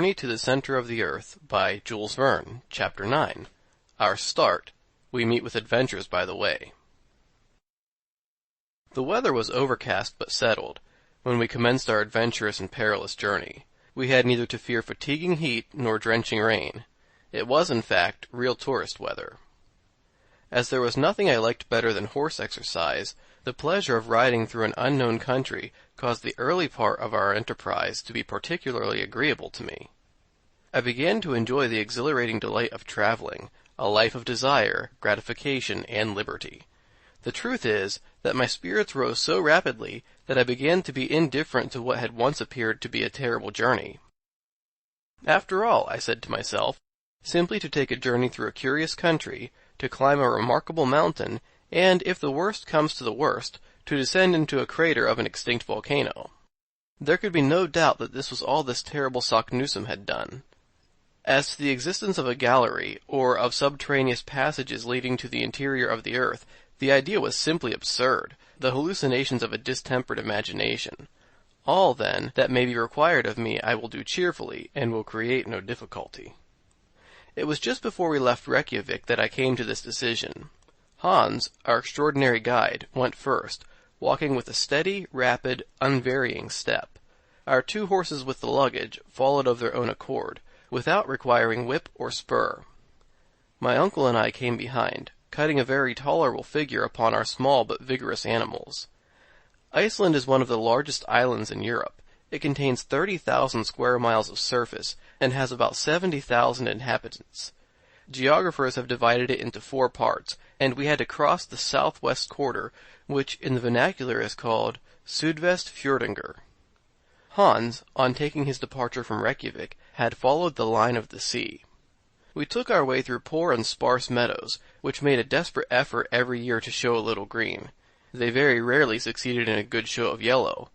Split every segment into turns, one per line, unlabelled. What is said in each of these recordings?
Journey to the Center of the Earth by Jules Verne, Chapter 9. Our Start. We Meet with Adventures by the Way. The weather was overcast but settled when we commenced our adventurous and perilous journey. We had neither to fear fatiguing heat nor drenching rain. It was, in fact, real tourist weather. As there was nothing I liked better than horse exercise, the pleasure of riding through an unknown country caused the early part of our enterprise to be particularly agreeable to me. I began to enjoy the exhilarating delight of traveling, a life of desire, gratification, and liberty. The truth is that my spirits rose so rapidly that I began to be indifferent to what had once appeared to be a terrible journey. After all, I said to myself, simply to take a journey through a curious country, to climb a remarkable mountain, and, if the worst comes to the worst, to descend into a crater of an extinct volcano. There could be no doubt that this was all this terrible Saknussemm had done. As to the existence of a gallery, or of subterraneous passages leading to the interior of the earth, the idea was simply absurd, the hallucinations of a distempered imagination. All, then, that may be required of me I will do cheerfully, and will create no difficulty. It was just before we left Reykjavik that I came to this decision. Hans, our extraordinary guide, went first, walking with a steady, rapid, unvarying step. Our 2 horses with the luggage followed of their own accord, without requiring whip or spur. My uncle and I came behind, cutting a very tolerable figure upon our small but vigorous animals. Iceland is one of the largest islands in Europe. It contains 30,000 square miles of surface, and has about 70,000 inhabitants. Geographers have divided it into 4 parts, and we had to cross the southwest quarter, which in the vernacular is called Sydvestfjordengur. Hans, on taking his departure from Reykjavik, had followed the line of the sea. We took our way through poor and sparse meadows, which made a desperate effort every year to show a little green. They very rarely succeeded in a good show of yellow.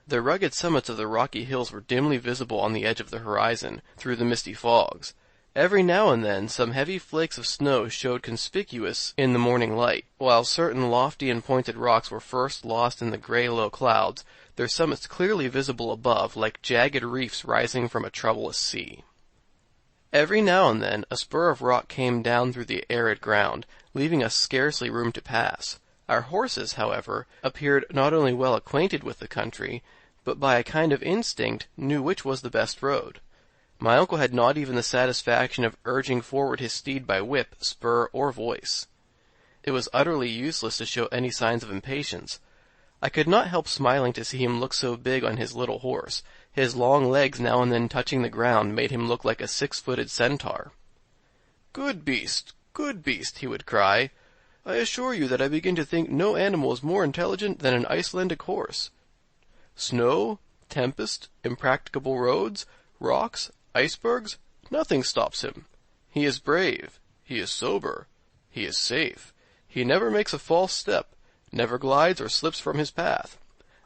The rugged summits of the rocky hills were dimly visible on the edge of the horizon, through the misty fogs. Every now and then some heavy flakes of snow showed conspicuous in the morning light, while certain lofty and pointed rocks were first lost in the gray low clouds, their summits clearly visible above like jagged reefs rising from a troublous sea. Every now and then a spur of rock came down through the arid ground, leaving us scarcely room to pass. Our horses, however, appeared not only well acquainted with the country, but by a kind of instinct knew which was the best road. My uncle had not even the satisfaction of urging forward his steed by whip, spur, or voice. It was utterly useless to show any signs of impatience. I could not help smiling to see him look so big on his little horse. His long legs now and then touching the ground made him look like a 6-footed centaur. Good beast, he would cry. I assure you that I begin to think no animal is more intelligent than an Icelandic horse. Snow, tempest, impracticable roads, rocks, icebergs, nothing stops him. He is brave, he is sober, he is safe. He never makes a false step, never glides or slips from his path.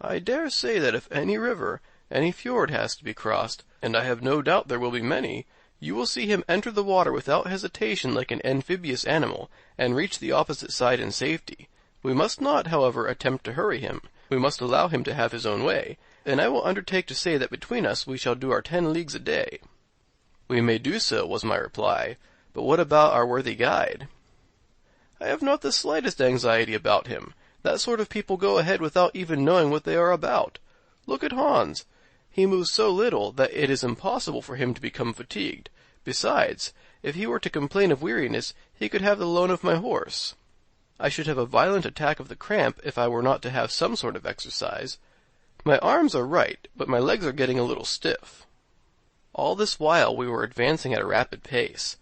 I dare say that if any river, any fjord has to be crossed, and I have no doubt there will be many, you will see him enter the water without hesitation like an amphibious animal, and reach the opposite side in safety. We must not, however, attempt to hurry him. We must allow him to have his own way, and I will undertake to say that between us we shall do our 10 leagues a day. We may do so, was my reply, but what about our worthy guide? I have not the slightest anxiety about him. That sort of people go ahead without even knowing what they are about. Look at Hans. He moves so little that it is impossible for him to become fatigued. Besides, if he were to complain of weariness, he could have the loan of my horse. I should have a violent attack of the cramp if I were not to have some sort of exercise. My arms are right, but my legs are getting a little stiff. All this while we were advancing at a rapid pace.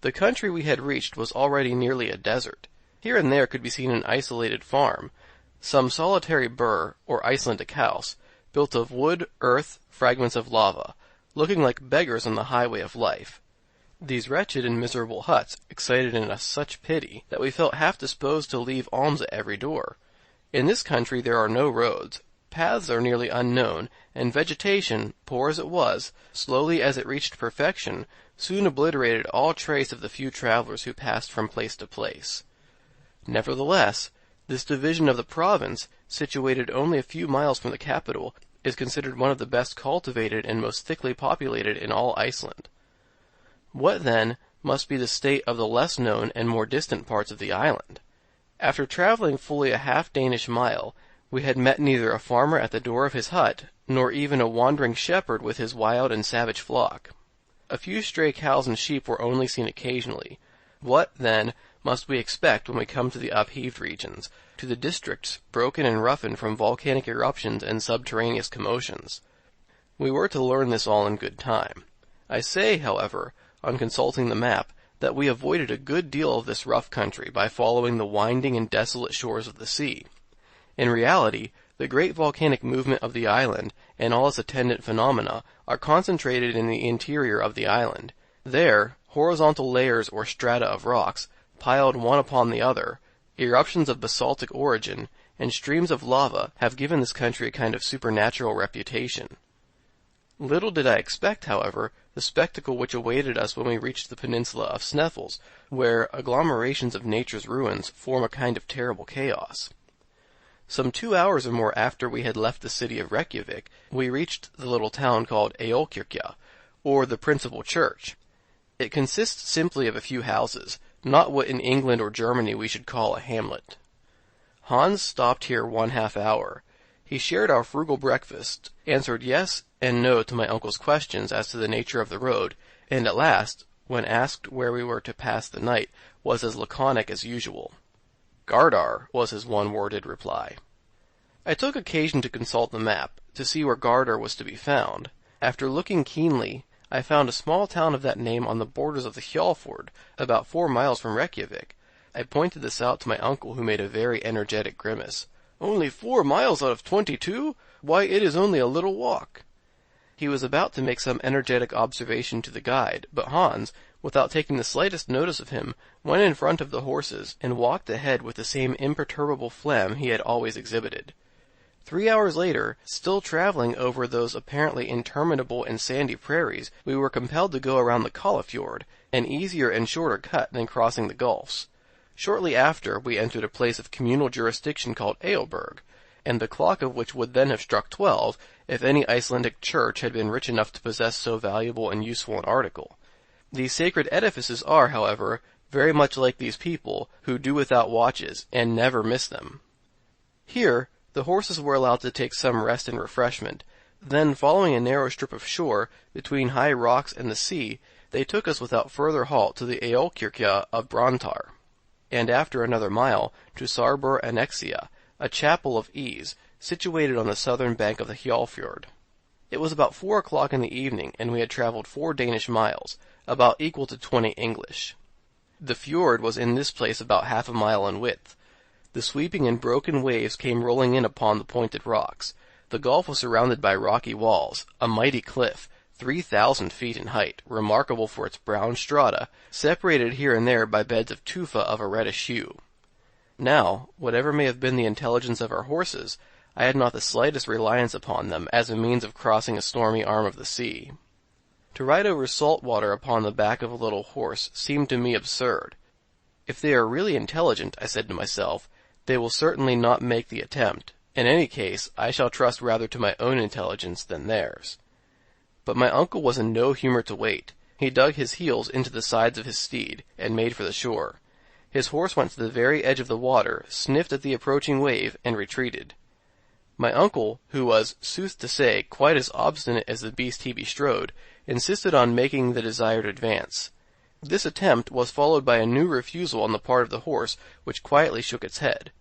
The country we had reached was already nearly a desert. Here and there could be seen an isolated farm, some solitary burr, or Icelandic house, built of wood, earth, fragments of lava, looking like beggars on the highway of life. These wretched and miserable huts excited in us such pity that we felt half disposed to leave alms at every door. In this country there are no roads, paths are nearly unknown, and vegetation, poor as it was, slowly as it reached perfection, soon obliterated all trace of the few travelers who passed from place to place. Nevertheless, this division of the province, situated only a few miles from the capital, is considered one of the best cultivated and most thickly populated in all Iceland. What, then, must be the state of the less known and more distant parts of the island? After traveling fully a half Danish mile, we had met neither a farmer at the door of his hut, nor even a wandering shepherd with his wild and savage flock. A few stray cows and sheep were only seen occasionally. What, then, must we expect when we come to the upheaved regions, to the districts broken and roughened from volcanic eruptions and subterraneous commotions? We were to learn this all in good time. I say, however, on consulting the map, that we avoided a good deal of this rough country by following the winding and desolate shores of the sea. In reality, the great volcanic movement of the island and all its attendant phenomena are concentrated in the interior of the island. There, horizontal layers or strata of rocks, piled one upon the other, eruptions of basaltic origin, and streams of lava have given this country a kind of supernatural reputation. Little did I expect, however, the spectacle which awaited us when we reached the peninsula of Sneffels, where agglomerations of nature's ruins form a kind of terrible chaos. Some 2 hours or more after we had left the city of Reykjavik, we reached the little town called Eolkirkja, or the principal church. It consists simply of a few houses, not what in England or Germany we should call a hamlet. Hans stopped here 1/2 hour. He shared our frugal breakfast, answered yes and no to my uncle's questions as to the nature of the road, and at last, when asked where we were to pass the night, was as laconic as usual. Gardar, was his one-worded reply. I took occasion to consult the map, to see where Gardar was to be found. After looking keenly, I found a small town of that name on the borders of the Hjallfjord, about 4 miles from Reykjavik. I pointed this out to my uncle, who made a very energetic grimace. "Only 4 miles out of 22? Why, it is only a little walk." He was about to make some energetic observation to the guide, but Hans, without taking the slightest notice of him, went in front of the horses, and walked ahead with the same imperturbable phlegm he had always exhibited. 3 hours later, still traveling over those apparently interminable and sandy prairies, we were compelled to go around the Kallafjord, an easier and shorter cut than crossing the gulfs. Shortly after, we entered a place of communal jurisdiction called Eoburg, and the clock of which would then have struck 12 if any Icelandic church had been rich enough to possess so valuable and useful an article. These sacred edifices are, however, very much like these people, who do without watches, and never miss them. Here, the horses were allowed to take some rest and refreshment. Then, following a narrow strip of shore, between high rocks and the sea, they took us without further halt to the Eolkirkja of Brantar, and after another mile, to Sarbur Annexia, a chapel of ease, situated on the southern bank of the Hjallfjord. It was about 4 o'clock in the evening, and we had traveled 4 Danish miles, about equal to 20 English. The fjord was in this place about half a mile in width. The sweeping and broken waves came rolling in upon the pointed rocks. The gulf was surrounded by rocky walls, a mighty cliff, 3,000 feet in height, remarkable for its brown strata, separated here and there by beds of tufa of a reddish hue. Now, whatever may have been the intelligence of our horses, I had not the slightest reliance upon them as a means of crossing a stormy arm of the sea. To ride over salt water upon the back of a little horse seemed to me absurd. If they are really intelligent, I said to myself, they will certainly not make the attempt. In any case, I shall trust rather to my own intelligence than theirs. But my uncle was in no humor to wait. He dug his heels into the sides of his steed, and made for the shore. His horse went to the very edge of the water, sniffed at the approaching wave, and retreated. My uncle, who was, sooth to say, quite as obstinate as the beast he bestrode, insisted on making the desired advance. This attempt was followed by a new refusal on the part of the horse, which quietly shook its head.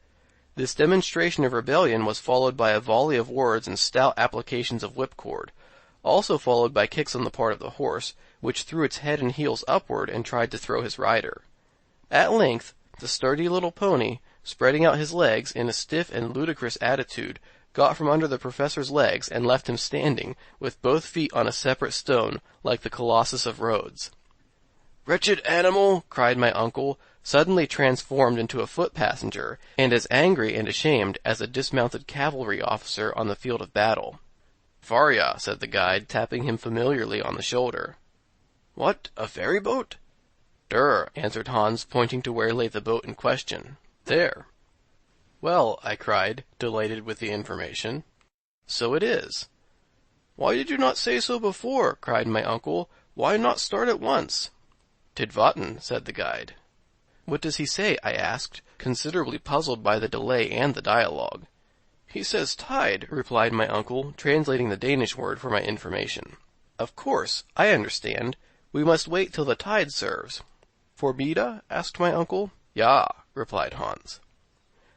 This demonstration of rebellion was followed by a volley of words and stout applications of whipcord, also followed by kicks on the part of the horse, which threw its head and heels upward and tried to throw his rider. At length, the sturdy little pony, spreading out his legs in a stiff and ludicrous attitude, got from under the professor's legs and left him standing, with both feet on a separate stone, like the Colossus of Rhodes. "Wretched animal!" cried my uncle, suddenly transformed into a foot-passenger, and as angry and ashamed as a dismounted cavalry officer on the field of battle. "Varya," said the guide, tapping him familiarly on the shoulder. "What, a ferry-boat?" "Der," answered Hans, pointing to where lay the boat in question. "There." "Well," I cried, delighted with the information, "So it is." "Why did you not say so before?" cried my uncle. "Why not start at once?" "Tid vatten," said the guide. "What does he say?" I asked, considerably puzzled by the delay and the dialogue. "He says tide," replied my uncle, translating the Danish word for my information. "Of course, I understand. We must wait till the tide serves." "For Beda?" asked my uncle. "Ja," replied Hans.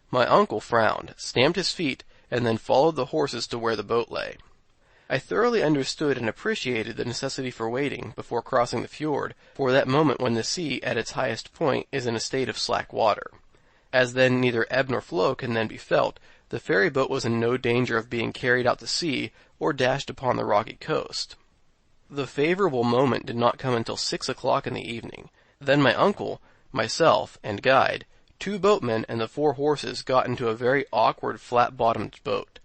My uncle frowned, stamped his feet, and then followed the horses to where the boat lay. I thoroughly understood and appreciated the necessity for waiting, before crossing the fjord, for that moment when the sea, at its highest point, is in a state of slack water. As then neither ebb nor flow can then be felt, the ferry boat was in no danger of being carried out to sea, or dashed upon the rocky coast. The favorable moment did not come until 6 o'clock in the evening. Then my uncle, myself, and guide, 2 boatmen, and the 4 horses got into a very awkward flat-bottomed boat.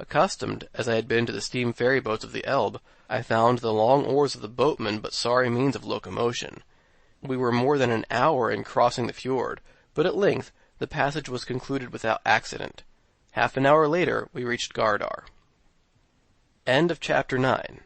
Accustomed as I had been to the steam ferry boats of the Elbe, I found the long oars of the boatmen but sorry means of locomotion. We were more than an hour in crossing the fjord, but at length the passage was concluded without accident. Half an hour later we reached Gardar. End of chapter 9.